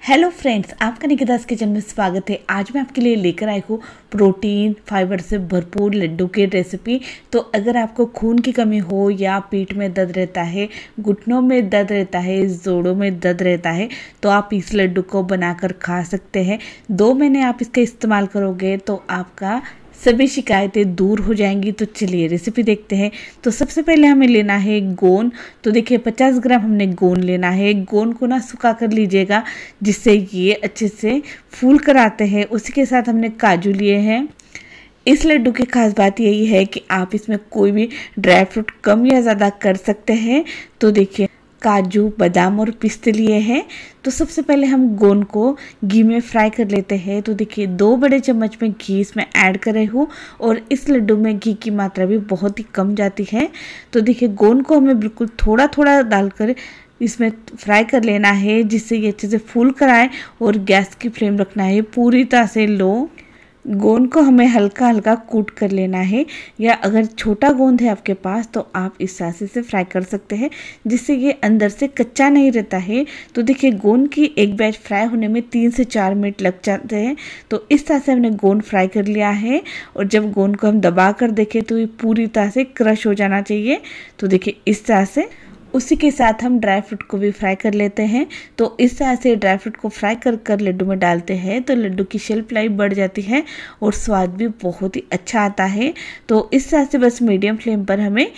Hello friends, आपका निकिता's kitchen में स्वागत है। आज मैं आपके लिए लेकर आई हूँ प्रोटीन फाइबर से भरपूर लड्डू की रेसिपी। तो अगर आपको खून की कमी हो या पेट में दर्द रहता है, घुटनों में दर्द रहता है, जोड़ों में दर्द रहता है, तो आप इस लड्डू को बनाकर खा सकते हैं। 2 महीने आप इसका इस्तेमाल करोगे तो आपका सभी शिकायतें दूर हो जाएंगी। तो चलिए रेसिपी देखते हैं। तो सबसे पहले हमें लेना है गोंद। तो देखिए 50 ग्राम हमने गोंद लेना है। गोंद को ना सुखा कर लीजिएगा जिससे ये अच्छे से फूल कर आते हैं। उसी के साथ हमने काजू लिए हैं। इस लड्डू की खास बात यही है कि आप इसमें कोई भी ड्राई फ्रूट कम या ज़्यादा कर सकते हैं। तो देखिए काजू, बादाम और पिस्ते लिए हैं। तो सबसे पहले हम गोंद को घी में फ्राई कर लेते हैं। तो देखिए 2 बड़े चम्मच में घी इसमें ऐड कर रही हूँ और इस लड्डू में घी की मात्रा भी बहुत ही कम जाती है। तो देखिए गोंद को हमें बिल्कुल थोड़ा थोड़ा डालकर इसमें फ्राई कर लेना है जिससे ये अच्छे से फूल कर आए। और गैस की फ्लेम रखना है पूरी तरह से लो। गोंद को हमें हल्का हल्का कूट कर लेना है, या अगर छोटा गोंद है आपके पास तो आप इस सासे से फ्राई कर सकते हैं जिससे ये अंदर से कच्चा नहीं रहता है। तो देखिए गोंद की एक बैच फ्राई होने में 3 से 4 मिनट लग जाते हैं। तो इस तरह से हमने गोंद फ्राई कर लिया है और जब गोंद को हम दबा कर देखें तो ये पूरी तरह से क्रश हो जाना चाहिए। तो देखिए इस तरह से। उसी के साथ हम ड्राई फ्रूट को भी फ्राई कर लेते हैं। तो इस तरह से ड्राई फ्रूट को फ्राई कर कर लड्डू में डालते हैं तो लड्डू की शेल्फ लाइफ बढ़ जाती है और स्वाद भी बहुत ही अच्छा आता है। तो इस तरह से बस मीडियम फ्लेम पर हमें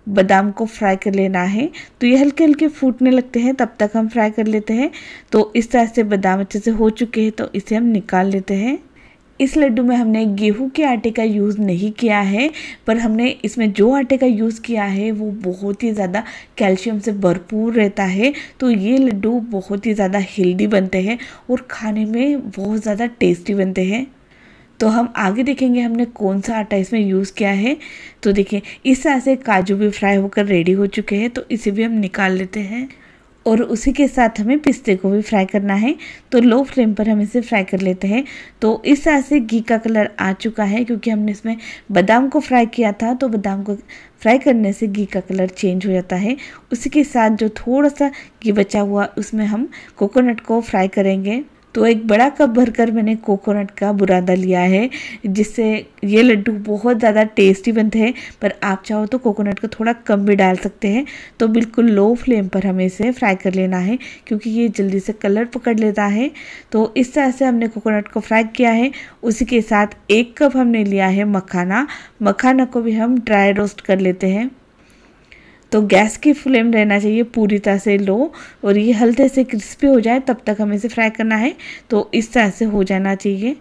बादाम को फ्राई कर लेना है। तो ये हल्के हल्के फूटने लगते हैं तब तक हम फ्राई कर लेते हैं। तो इस तरह से बादाम अच्छे से हो चुके हैं तो इसे हम निकाल लेते हैं। इस लड्डू में हमने गेहूं के आटे का यूज़ नहीं किया है, पर हमने इसमें जो आटे का यूज़ किया है वो बहुत ही ज़्यादा कैल्शियम से भरपूर रहता है। तो ये लड्डू बहुत ही ज़्यादा हेल्दी बनते हैं और खाने में बहुत ज़्यादा टेस्टी बनते हैं। तो हम आगे देखेंगे हमने कौन सा आटा इसमें यूज़ किया है। तो देखिए इस तरह से काजू भी फ्राई होकर रेडी हो चुके हैं तो इसे भी हम निकाल लेते हैं। और उसी के साथ हमें पिस्ते को भी फ्राई करना है। तो लो फ्लेम पर हम इसे फ्राई कर लेते हैं। तो इस तरह से घी का कलर आ चुका है क्योंकि हमने इसमें बादाम को फ्राई किया था। तो बादाम को फ्राई करने से घी का कलर चेंज हो जाता है। उसी के साथ जो थोड़ा सा घी बचा हुआ उसमें हम कोकोनट को फ्राई करेंगे। तो एक बड़ा कप भरकर मैंने कोकोनट का बुरादा लिया है जिससे ये लड्डू बहुत ज़्यादा टेस्टी बनते हैं। पर आप चाहो तो कोकोनट को थोड़ा कम भी डाल सकते हैं। तो बिल्कुल लो फ्लेम पर हमें इसे फ्राई कर लेना है क्योंकि ये जल्दी से कलर पकड़ लेता है। तो इस तरह से हमने कोकोनट को फ्राई किया है। उसी के साथ 1 कप हमने लिया है मखाना। मखाना को भी हम ड्राई रोस्ट कर लेते हैं। तो गैस की फ्लेम रहना चाहिए पूरी तरह से लो और ये हल्के से क्रिस्पी हो जाए तब तक हमें इसे फ्राई करना है। तो इस तरह से हो जाना चाहिए।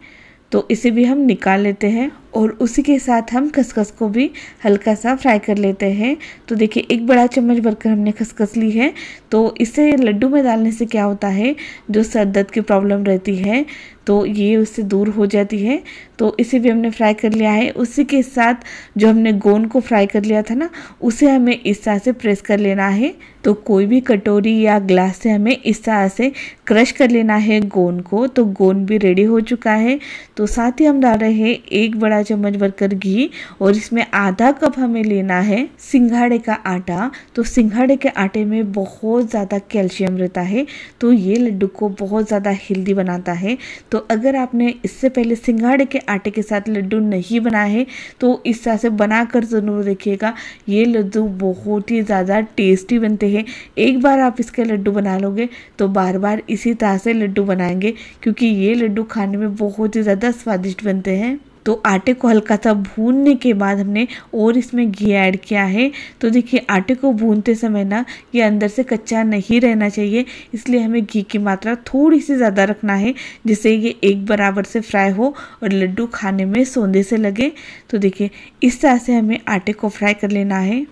तो इसे भी हम निकाल लेते हैं और उसी के साथ हम खसखस को भी हल्का सा फ्राई कर लेते हैं। तो देखिए 1 बड़ा चम्मच भरकर हमने खसखस ली है। तो इसे लड्डू में डालने से क्या होता है, जो सर दर्द की प्रॉब्लम रहती है तो ये उससे दूर हो जाती है। तो इसे भी हमने फ्राई कर लिया है। उसी के साथ जो हमने गोंद को फ्राई कर लिया था ना, उसे हमें इस तरह से प्रेस कर लेना है। तो कोई भी कटोरी या ग्लास से हमें इस तरह से क्रश कर लेना है गोंद को। तो गोंद भी रेडी हो चुका है। तो साथ ही हम डाल रहे हैं 1 बड़ा चम्मच भरकर घी और इसमें आधा कप हमें लेना है सिंघाड़े का आटा। तो सिंघाड़े के आटे में बहुत ज़्यादा कैल्शियम रहता है तो ये लड्डू को बहुत ज़्यादा हेल्दी बनाता है। तो अगर आपने इससे पहले सिंघाड़े के आटे के साथ लड्डू नहीं बनाए हैं तो इस तरह से बनाकर ज़रूर देखिएगा। ये लड्डू बहुत ही ज़्यादा टेस्टी बनते हैं। एक बार आप इसके लड्डू बना लोगे तो बार बार इसी तरह से लड्डू बनाएंगे क्योंकि ये लड्डू खाने में बहुत ही ज़्यादा स्वादिष्ट बनते हैं। तो आटे को हल्का सा भूनने के बाद हमने और इसमें घी ऐड किया है। तो देखिए आटे को भूनते समय ना ये अंदर से कच्चा नहीं रहना चाहिए, इसलिए हमें घी की मात्रा थोड़ी सी ज़्यादा रखना है जिससे ये एक बराबर से फ्राई हो और लड्डू खाने में सोंधे से लगे। तो देखिए इस तरह से हमें आटे को फ्राई कर लेना है।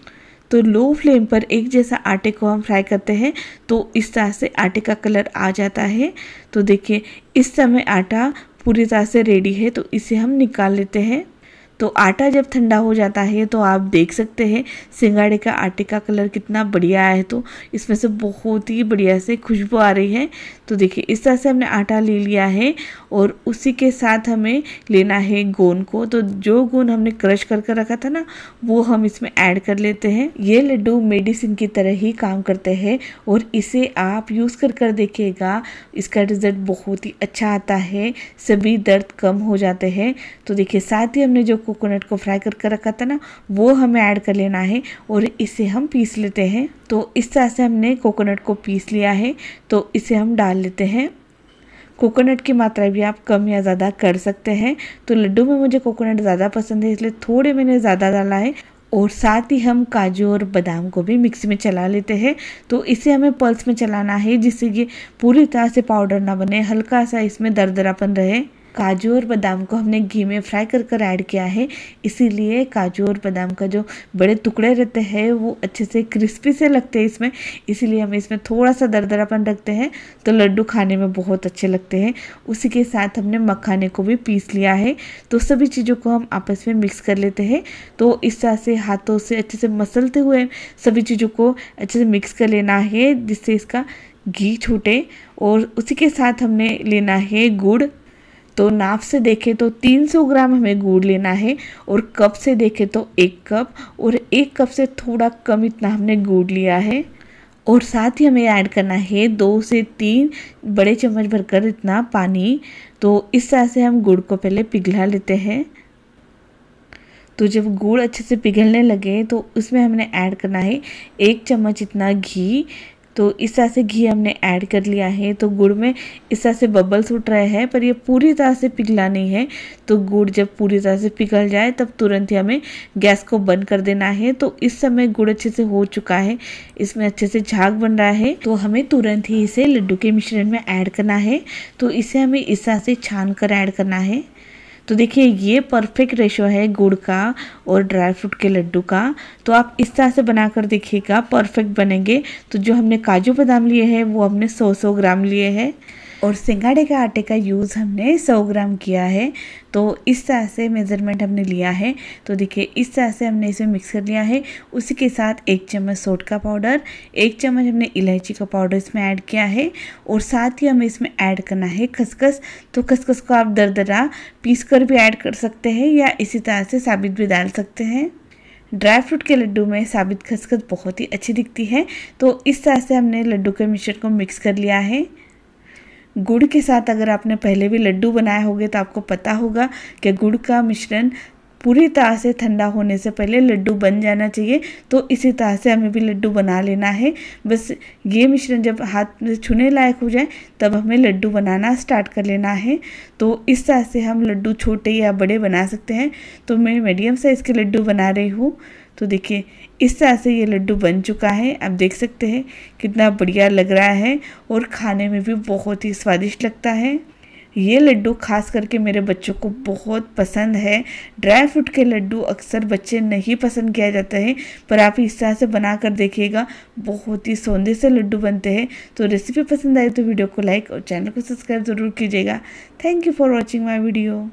तो लो फ्लेम पर एक जैसा आटे को हम फ्राई करते हैं तो इस तरह से आटे का कलर आ जाता है। तो देखिए इस समय आटा पूरी तरह से रेडी है तो इसे हम निकाल लेते हैं। तो आटा जब ठंडा हो जाता है तो आप देख सकते हैं सिंघाड़े का आटे का कलर कितना बढ़िया है। तो इसमें से बहुत ही बढ़िया से खुशबू आ रही है। तो देखिए इस तरह से हमने आटा ले लिया है और उसी के साथ हमें लेना है गोंद को। तो जो गोंद हमने क्रश करके रखा था ना, वो हम इसमें ऐड कर लेते हैं। ये लड्डू मेडिसिन की तरह ही काम करते हैं और इसे आप यूज़ कर देखिएगा, इसका रिजल्ट बहुत ही अच्छा आता है, सभी दर्द कम हो जाते हैं। तो देखिए साथ ही हमने जो कोकोनट को फ्राई करके रखा था ना, वो हमें ऐड कर लेना है और इसे हम पीस लेते हैं। तो इस तरह से हमने कोकोनट को पीस लिया है, तो इसे हम डाल लेते हैं। कोकोनट की मात्रा भी आप कम या ज़्यादा कर सकते हैं। तो लड्डू में मुझे कोकोनट ज़्यादा पसंद है, इसलिए थोड़े मैंने ज़्यादा डाला है। और साथ ही हम काजू और बादाम को भी मिक्सी में चला लेते हैं। तो इसे हमें पल्स में चलाना है, जिससे ये पूरी तरह से पाउडर ना बने, हल्का सा इसमें दरदरापन रहे। काजू और बादाम को हमने घी में फ्राई कर ऐड किया है, इसीलिए काजू और बादाम का जो बड़े टुकड़े रहते हैं वो अच्छे से क्रिस्पी से लगते हैं इसमें, इसीलिए हम इसमें थोड़ा सा दरदरापन रखते हैं, तो लड्डू खाने में बहुत अच्छे लगते हैं। उसी के साथ हमने मखाने को भी पीस लिया है। तो सभी चीज़ों को हम आपस में मिक्स कर लेते हैं। तो इस तरह से हाथों से अच्छे से मसलते हुए सभी चीज़ों को अच्छे से मिक्स कर लेना है, जिससे इसका घी छूटे। और उसी के साथ हमने लेना है गुड़। तो नाप से देखें तो 300 ग्राम हमें गुड़ लेना है और कप से देखें तो 1 कप, और 1 कप से थोड़ा कम इतना हमने गुड़ लिया है। और साथ ही हमें ऐड करना है 2 से 3 बड़े चम्मच भरकर इतना पानी। तो इस तरह से हम गुड़ को पहले पिघला लेते हैं। तो जब गुड़ अच्छे से पिघलने लगे तो उसमें हमने ऐड करना है 1 चम्मच इतना घी। तो इस तरह से घी हमने ऐड कर लिया है। तो गुड़ में इस तरह से बबल्स उठ रहे हैं, पर ये पूरी तरह से पिघला नहीं है। तो गुड़ जब पूरी तरह से पिघल जाए तब तुरंत ही हमें गैस को बंद कर देना है। तो इस समय गुड़ अच्छे से हो चुका है, इसमें अच्छे से झाग बन रहा है, तो हमें तुरंत ही इसे लड्डू के मिश्रण में ऐड करना है। तो इसे हमें इस तरह से छान कर ऐड करना है। तो देखिए ये परफेक्ट रेशो है गुड़ का और ड्राई फ्रूट के लड्डू का। तो आप इस तरह से बनाकर देखिएगा, परफेक्ट बनेंगे। तो जो हमने काजू बादाम लिए हैं वो हमने 100 ग्राम लिए हैं और सिंगाड़े के आटे का यूज़ हमने 100 ग्राम किया है। तो इस तरह से मेज़रमेंट हमने लिया है। तो देखिए इस तरह से हमने इसे मिक्स कर लिया है। उसी के साथ 1 चम्मच सोट का पाउडर, 1 चम्मच हमने इलायची का पाउडर इसमें ऐड किया है और साथ ही हमें इसमें ऐड करना है खसखस। तो खसखस को आप दरदरा पीस कर भी ऐड कर सकते हैं या इसी तरह से साबित भी डाल सकते हैं। ड्राई फ्रूट के लड्डू में साबित खसखस बहुत ही अच्छी दिखती है। तो इस तरह से हमने लड्डू के मिश्रण को मिक्स कर लिया है। गुड़ के साथ अगर आपने पहले भी लड्डू बनाए होंगे तो आपको पता होगा कि गुड़ का मिश्रण पूरी तरह से ठंडा होने से पहले लड्डू बन जाना चाहिए। तो इसी तरह से हमें भी लड्डू बना लेना है। बस ये मिश्रण जब हाथ में छूने लायक हो जाए तब हमें लड्डू बनाना स्टार्ट कर लेना है। तो इस तरह से हम लड्डू छोटे या बड़े बना सकते हैं। तो मैं मीडियम साइज़ के लड्डू बना रही हूँ। तो देखिए इस तरह से ये लड्डू बन चुका है। आप देख सकते हैं कितना बढ़िया लग रहा है और खाने में भी बहुत ही स्वादिष्ट लगता है। ये लड्डू खास करके मेरे बच्चों को बहुत पसंद है। ड्राई फ्रूट के लड्डू अक्सर बच्चे नहीं पसंद किया जाता है, पर आप इस तरह से बना कर देखिएगा, बहुत ही सौंदे से लड्डू बनते हैं। तो रेसिपी पसंद आई तो वीडियो को लाइक और चैनल को सब्सक्राइब ज़रूर कीजिएगा। Thank you for watching my video.